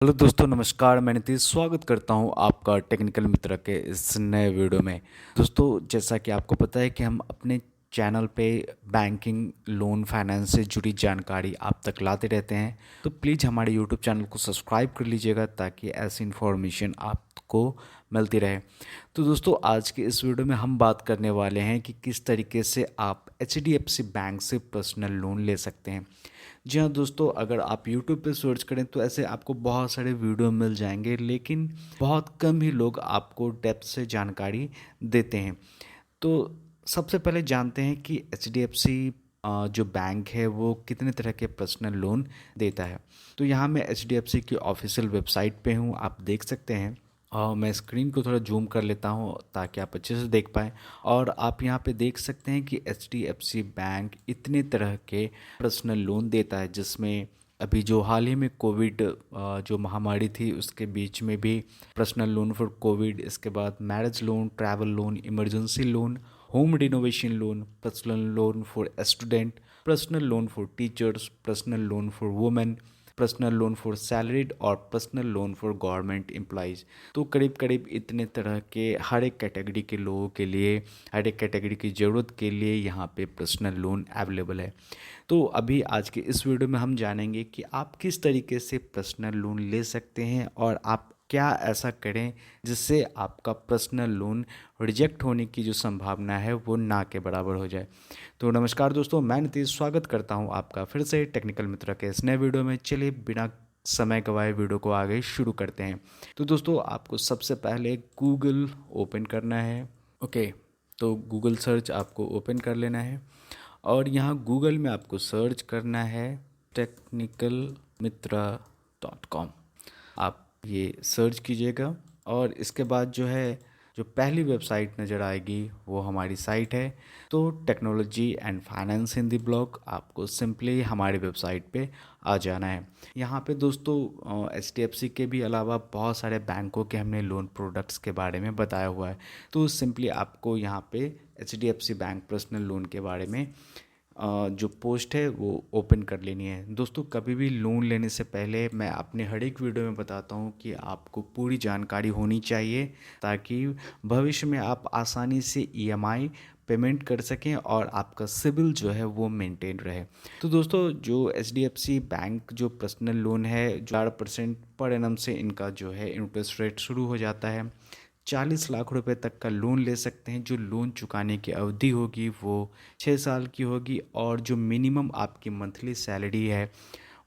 Hello दोस्तों, नमस्कार। मैं नीतीश स्वागत करता हूं आपका टेक्निकल मित्र के इस नए वीडियो में। दोस्तों, जैसा कि आपको पता है कि हम अपने चैनल पे बैंकिंग, लोन, फाइनेंस से जुड़ी जानकारी आप तक लाते रहते हैं। तो प्लीज़ हमारे यूट्यूब चैनल को सब्सक्राइब कर लीजिएगा ताकि ऐसी इन्फॉर्मेशन आपको मिलती रहे। तो दोस्तों, आज के इस वीडियो में हम बात करने वाले हैं कि किस तरीके से आप HDFC बैंक से पर्सनल लोन ले सकते हैं। जी हाँ दोस्तों, अगर आप YouTube पे सर्च करें तो ऐसे आपको बहुत सारे वीडियो मिल जाएंगे, लेकिन बहुत कम ही लोग आपको डेप्थ से जानकारी देते हैं। तो सबसे पहले जानते हैं कि HDFC जो बैंक है वो कितने तरह के पर्सनल लोन देता है। तो यहाँ मैं HDFC की ऑफिशियल वेबसाइट पे हूँ, आप देख सकते हैं। मैं स्क्रीन को थोड़ा जूम कर लेता हूँ ताकि आप अच्छे से देख पाएँ। और आप यहाँ पे देख सकते हैं कि HDFC बैंक इतने तरह के पर्सनल लोन देता है, जिसमें अभी जो हाल ही में कोविड जो महामारी थी उसके बीच में भी पर्सनल लोन फॉर कोविड, इसके बाद marriage loan, travel loan, emergency loan, home renovation loan, personal loan for student, personal loan for teachers, personal loan for women, personal loan for salaried और personal loan for government employees. तो करीब करीब इतने तरह के हर एक कैटेगरी के लोगों के लिए, हर एक कैटेगरी की ज़रूरत के लिए यहाँ पे पर्सनल लोन अवेलेबल है। तो अभी आज के इस वीडियो में हम जानेंगे कि आप किस तरीके से पर्सनल लोन ले सकते हैं और आप क्या ऐसा करें जिससे आपका पर्सनल लोन रिजेक्ट होने की जो संभावना है वो ना के बराबर हो जाए। तो नमस्कार दोस्तों, मैं नीतीश स्वागत करता हूं आपका फिर से टेक्निकल मित्र के इस नए वीडियो में। चलिए बिना समय गवाए वीडियो को आगे शुरू करते हैं। तो दोस्तों, आपको सबसे पहले गूगल ओपन करना है। ओके, तो गूगल सर्च आपको ओपन कर लेना है और यहाँ गूगल में आपको सर्च करना है technicalmitra.com। आप ये सर्च कीजिएगा और इसके बाद जो पहली वेबसाइट नज़र आएगी वो हमारी साइट है। तो technology and finance in the blog, आपको सिंपली हमारी वेबसाइट पे आ जाना है। यहाँ पे दोस्तों HDFC के भी अलावा बहुत सारे बैंकों के हमने लोन प्रोडक्ट्स के बारे में बताया हुआ है। तो सिंपली आपको यहाँ पे HDFC बैंक पर्सनल लोन के बारे में जो पोस्ट है वो ओपन कर लेनी है। दोस्तों, कभी भी लोन लेने से पहले मैं अपने हर एक वीडियो में बताता हूँ कि आपको पूरी जानकारी होनी चाहिए ताकि भविष्य में आप आसानी से EMI पेमेंट कर सकें और आपका सिबिल जो है वो मेंटेन रहे। तो दोस्तों, जो HDFC बैंक जो पर्सनल लोन है, 4% पर एनम से इनका जो है इंटरेस्ट रेट शुरू हो जाता है। 40 लाख रुपए तक का लोन ले सकते हैं। जो लोन चुकाने की अवधि होगी वो 6 साल की होगी और जो मिनिमम आपकी मंथली सैलरी है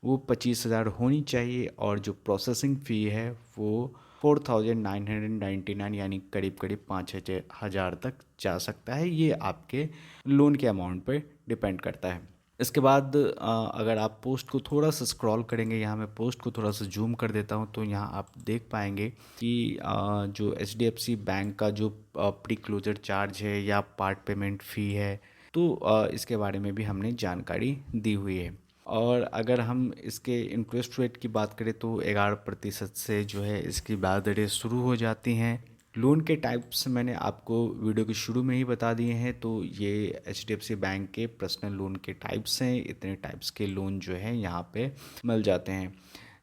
वो 25,000 होनी चाहिए और जो प्रोसेसिंग फ़ी है वो 4,999 यानी करीब करीब 5,000 तक जा सकता है। ये आपके लोन के अमाउंट पर डिपेंड करता है। इसके बाद अगर आप पोस्ट को थोड़ा सा स्क्रॉल करेंगे, यहाँ मैं पोस्ट को थोड़ा सा जूम कर देता हूँ, तो यहाँ आप देख पाएंगे कि जो HDFC बैंक का जो प्री क्लोजर चार्ज है या पार्ट पेमेंट फ़ी है, तो इसके बारे में भी हमने जानकारी दी हुई है। और अगर हम इसके इंटरेस्ट रेट की बात करें तो 11% से जो है इसकी ब्याज दरें शुरू हो जाती हैं। लोन के टाइप्स मैंने आपको वीडियो के शुरू में ही बता दिए हैं। तो ये HDFC बैंक के पर्सनल लोन के टाइप्स हैं। इतने टाइप्स के लोन जो है यहाँ पे मिल जाते हैं।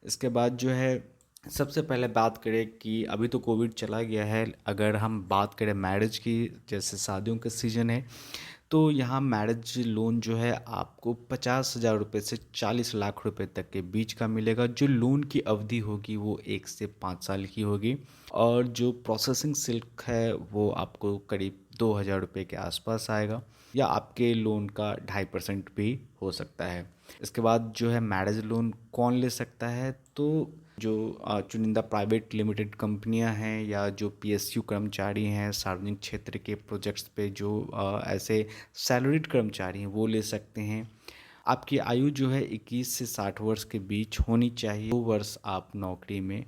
इसके बाद जो है सबसे पहले बात करें कि अभी तो कोविड चला गया है, अगर हम बात करें मैरिज की, जैसे शादियों का सीज़न है, तो यहाँ मैरिज लोन जो है आपको 50,000 रुपये से 40 लाख रुपए तक के बीच का मिलेगा। जो लोन की अवधि होगी वो 1 से 5 साल की होगी और जो प्रोसेसिंग शुल्क है वो आपको करीब 2,000 रुपये के आसपास आएगा या आपके लोन का 2.5% भी हो सकता है। इसके बाद जो है मैरिज लोन कौन ले सकता है, तो जो चुनिंदा प्राइवेट लिमिटेड कंपनियां हैं या जो PSU कर्मचारी हैं, सार्वजनिक क्षेत्र के प्रोजेक्ट्स पे जो ऐसे सैलरीड कर्मचारी हैं वो ले सकते हैं। आपकी आयु जो है 21 से 60 वर्ष के बीच होनी चाहिए। 2 वर्ष आप नौकरी में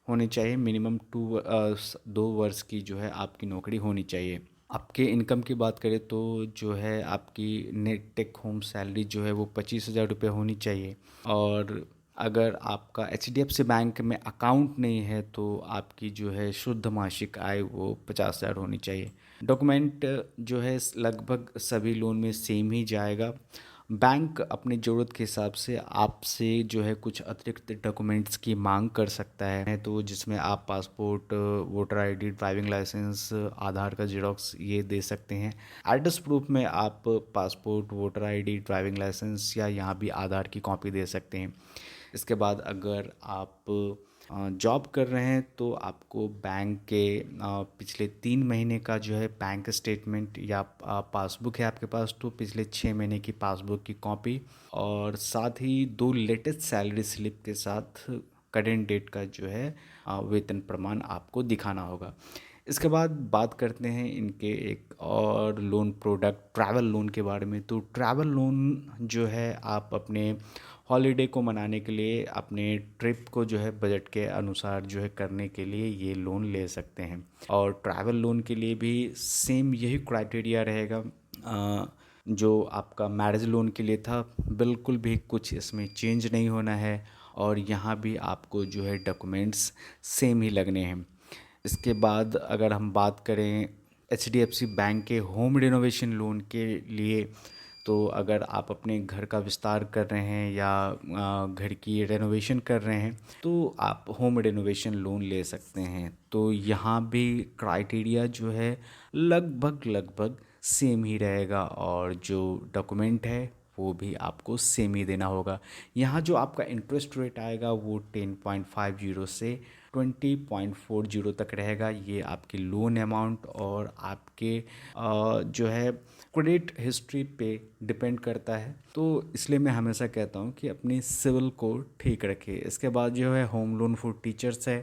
होने चाहिए। मिनिमम 2 वर्ष की जो है आपकी नौकरी होनी चाहिए। आपके इनकम की बात करें तो जो है आपकी नेट टेक होम सैलरी जो है वो 25,000 रुपये होनी चाहिए। और अगर आपका HDFC बैंक में अकाउंट नहीं है तो आपकी जो है शुद्ध मासिक आय वो 50,000 होनी चाहिए। डॉक्यूमेंट जो है लगभग सभी लोन में सेम ही जाएगा। बैंक अपनी ज़रूरत के हिसाब से आपसे जो है कुछ अतिरिक्त डॉक्यूमेंट्स की मांग कर सकता है, तो जिसमें आप passport, voter ID, driving licence, Aadhaar का जेरोक्स ये दे सकते हैं। एड्रेस प्रूफ में आप passport, voter ID, driving licence या यहाँ भी आधार की कॉपी दे सकते हैं। इसके बाद अगर आप जॉब कर रहे हैं तो आपको बैंक के पिछले 3 महीने का जो है बैंक स्टेटमेंट या पासबुक है आपके पास तो पिछले 6 महीने की पासबुक की कॉपी और साथ ही 2 लेटेस्ट सैलरी स्लिप के साथ करेंट डेट का जो है वेतन प्रमाण आपको दिखाना होगा। इसके बाद बात करते हैं इनके एक और लोन प्रोडक्ट ट्रैवल लोन के बारे में। तो ट्रैवल लोन जो है आप अपने हॉलीडे को मनाने के लिए अपने ट्रिप को जो है बजट के अनुसार जो है करने के लिए ये लोन ले सकते हैं। और ट्रैवल लोन के लिए भी सेम यही क्राइटेरिया रहेगा जो आपका मैरिज लोन के लिए था, बिल्कुल भी कुछ इसमें चेंज नहीं होना है और यहाँ भी आपको जो है डॉक्यूमेंट्स सेम ही लगने हैं। इसके बाद अगर हम बात करें एचडीएफसी बैंक के होम रिनोवेशन लोन के लिए, तो अगर आप अपने घर का विस्तार कर रहे हैं या घर की रेनोवेशन कर रहे हैं तो आप होम रेनोवेशन लोन ले सकते हैं। तो यहाँ भी क्राइटेरिया जो है लगभग सेम ही रहेगा और जो डॉक्यूमेंट है वो भी आपको सेम ही देना होगा। यहाँ जो आपका इंटरेस्ट रेट आएगा वो 10.50 से 20.40 तक रहेगा। ये आपकी लोन अमाउंट और आपके जो है क्रेडिट हिस्ट्री पे डिपेंड करता है। तो इसलिए मैं हमेशा कहता हूँ कि अपनी सिविल को ठीक रखिए। इसके बाद जो है होम लोन फॉर टीचर्स है,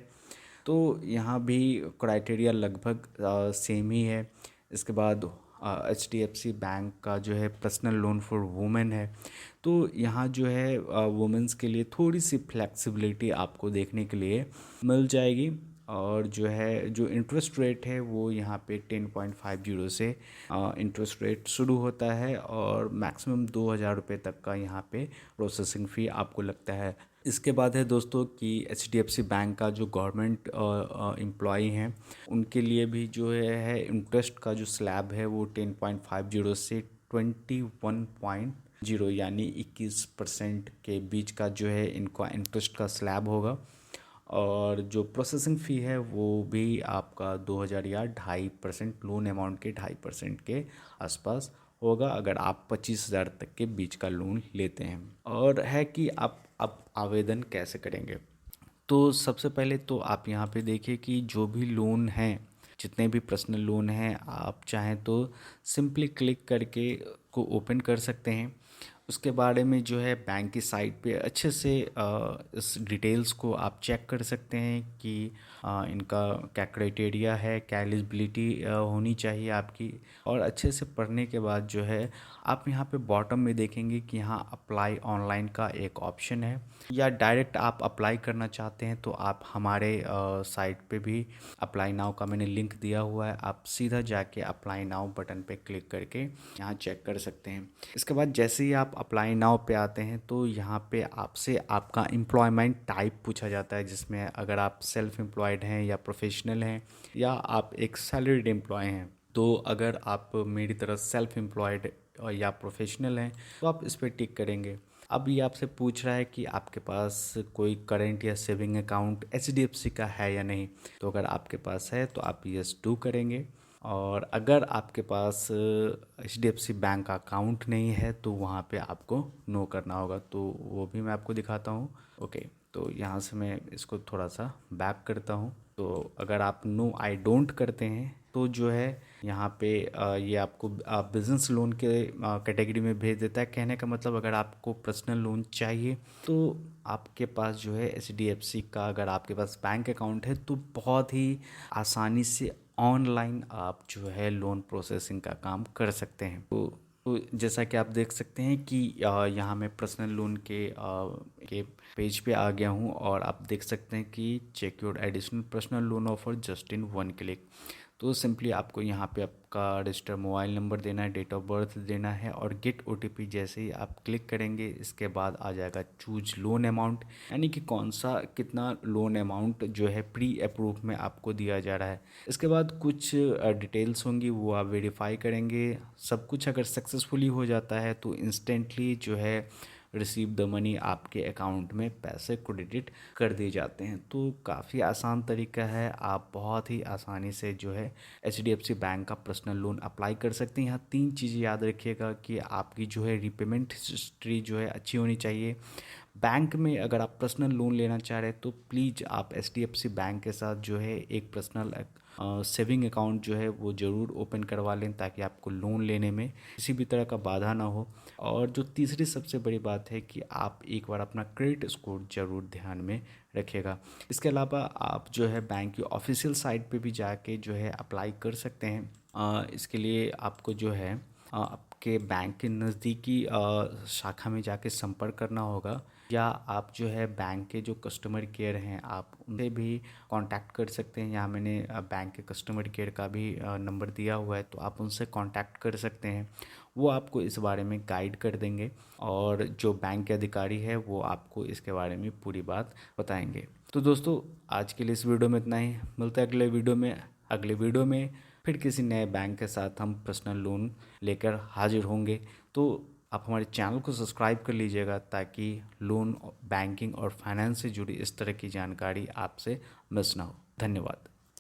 तो यहाँ भी क्राइटेरिया लगभग सेम ही है। इसके बाद एचडीएफसी बैंक का जो है पर्सनल लोन फॉर वुमेन है, तो यहाँ जो है वुमेंस के लिए थोड़ी सी फ्लेक्सिबिलिटी आपको देखने के लिए मिल जाएगी। और जो है जो इंटरेस्ट रेट है वो यहाँ पे 10.50 से इंटरेस्ट रेट शुरू होता है और मैक्सिमम 2,000 रुपये तक का यहाँ पे प्रोसेसिंग फ़ी आपको लगता है। इसके बाद है दोस्तों कि एचडीएफसी बैंक का जो गवर्नमेंट एम्प्लॉई हैं उनके लिए भी जो है इंटरेस्ट का जो स्लैब है वो 10.50 से 21.0 यानी 21% के बीच का जो है इनका इंटरेस्ट का स्लैब होगा। और जो प्रोसेसिंग फ़ी है वो भी आपका 2,000 या 2.5% लोन अमाउंट के 2.5% के आसपास होगा अगर आप 25,000 तक के बीच का लोन लेते हैं। और है कि आप अब आवेदन कैसे करेंगे। तो सबसे पहले तो आप यहाँ पे देखिए कि जो भी लोन हैं, जितने भी पर्सनल लोन हैं, आप चाहें तो सिंपली क्लिक करके को ओपन कर सकते हैं। उसके बारे में जो है बैंक की साइट पे अच्छे से इस डिटेल्स को आप चेक कर सकते हैं कि इनका क्या क्राइटेरिया है, क्या एलिजिबिलिटी होनी चाहिए आपकी। और अच्छे से पढ़ने के बाद जो है आप यहाँ पे बॉटम में देखेंगे कि यहाँ अप्लाई ऑनलाइन का एक ऑप्शन है, या डायरेक्ट आप अप्लाई करना चाहते हैं तो आप हमारे साइट पे भी अप्लाई नाउ का मैंने लिंक दिया हुआ है, आप सीधा जाके अप्लाई नाउ बटन पे क्लिक करके यहाँ चेक कर सकते हैं। इसके बाद जैसे ही आप अप्लाई नाउ पे आते हैं तो यहाँ पे आपसे आपका एम्प्लॉयमेंट टाइप पूछा जाता है, जिसमें अगर आप सेल्फ एम्प्लॉयड हैं या प्रोफेशनल हैं या आप एक सैलरीड एम्प्लॉय हैं। तो अगर आप मेरी तरह सेल्फ एम्प्लॉयड या प्रोफेशनल हैं तो आप इस पर टिक करेंगे। अब ये आपसे पूछ रहा है कि आपके पास कोई करंट या सेविंग अकाउंट एचडीएफसी का है या नहीं। तो अगर आपके पास है तो आप यस डू करेंगे, और अगर आपके पास एचडीएफसी बैंक का अकाउंट नहीं है तो वहाँ पे आपको नो करना होगा। तो वो भी मैं आपको दिखाता हूँ। ओके, तो यहाँ से मैं इसको थोड़ा सा बैक करता हूँ। तो अगर आप नो आई डोंट करते हैं तो जो है यहाँ पे ये आपको बिज़नेस लोन के कैटेगरी में भेज देता है। कहने का मतलब अगर आपको पर्सनल लोन चाहिए तो आपके पास जो है एचडीएफसी का अगर आपके पास बैंक अकाउंट है तो बहुत ही आसानी से ऑनलाइन आप जो है लोन प्रोसेसिंग का काम कर सकते हैं। तो जैसा कि आप देख सकते हैं कि यहाँ मैं पर्सनल लोन के पेज पे आ गया हूँ और आप देख सकते हैं कि check your additional personal loan offer just in 1 click. तो सिंपली आपको यहाँ पे आपका रजिस्टर मोबाइल नंबर देना है, डेट ऑफ बर्थ देना है और गेट ओटीपी जैसे ही आप क्लिक करेंगे इसके बाद आ जाएगा चूज लोन अमाउंट, यानी कि कौन सा कितना लोन अमाउंट जो है प्री अप्रूव में आपको दिया जा रहा है। इसके बाद कुछ डिटेल्स होंगी वो आप वेरीफाई करेंगे। सब कुछ अगर सक्सेसफुली हो जाता है तो इंस्टेंटली जो है रिसीव द मनी आपके अकाउंट में पैसे क्रेडिट कर दिए जाते हैं। तो काफ़ी आसान तरीका है, आप बहुत ही आसानी से जो है HDFC बैंक का पर्सनल लोन अप्लाई कर सकते हैं। यहाँ 3 चीज़ें याद रखिएगा कि आपकी जो है रीपेमेंट हिस्ट्री जो है अच्छी होनी चाहिए। बैंक में अगर आप पर्सनल लोन लेना चाह रहे हैं तो प्लीज़ आप HDFC बैंक के साथ जो है एक पर्सनल सेविंग अकाउंट जो है वो ज़रूर ओपन करवा लें ताकि आपको लोन लेने में किसी भी तरह का बाधा ना हो। और जो तीसरी सबसे बड़ी बात है कि आप एक बार अपना क्रेडिट स्कोर ज़रूर ध्यान में रखिएगा। इसके अलावा आप जो है बैंक की ऑफिशियल साइट पे भी जाके जो है अप्लाई कर सकते हैं। इसके लिए आपको जो है आपके बैंक के नज़दीकी शाखा में जाके संपर्क करना होगा, या आप जो है बैंक के जो कस्टमर केयर हैं आप उनसे भी कांटेक्ट कर सकते हैं। यहाँ मैंने बैंक के कस्टमर केयर का भी नंबर दिया हुआ है, तो आप उनसे कांटेक्ट कर सकते हैं। वो आपको इस बारे में गाइड कर देंगे और जो बैंक के अधिकारी है वो आपको इसके बारे में पूरी बात बताएंगे। तो दोस्तों आज के लिए इस वीडियो में इतना ही, मिलता है अगले वीडियो में। अगले वीडियो में फिर किसी नए बैंक के साथ हम पर्सनल लोन लेकर हाजिर होंगे। तो आप हमारे चैनल को सब्सक्राइब कर लीजिएगा ताकि लोन, बैंकिंग और फाइनेंस से जुड़ी इस तरह की जानकारी आपसे मिस ना हो। धन्यवाद।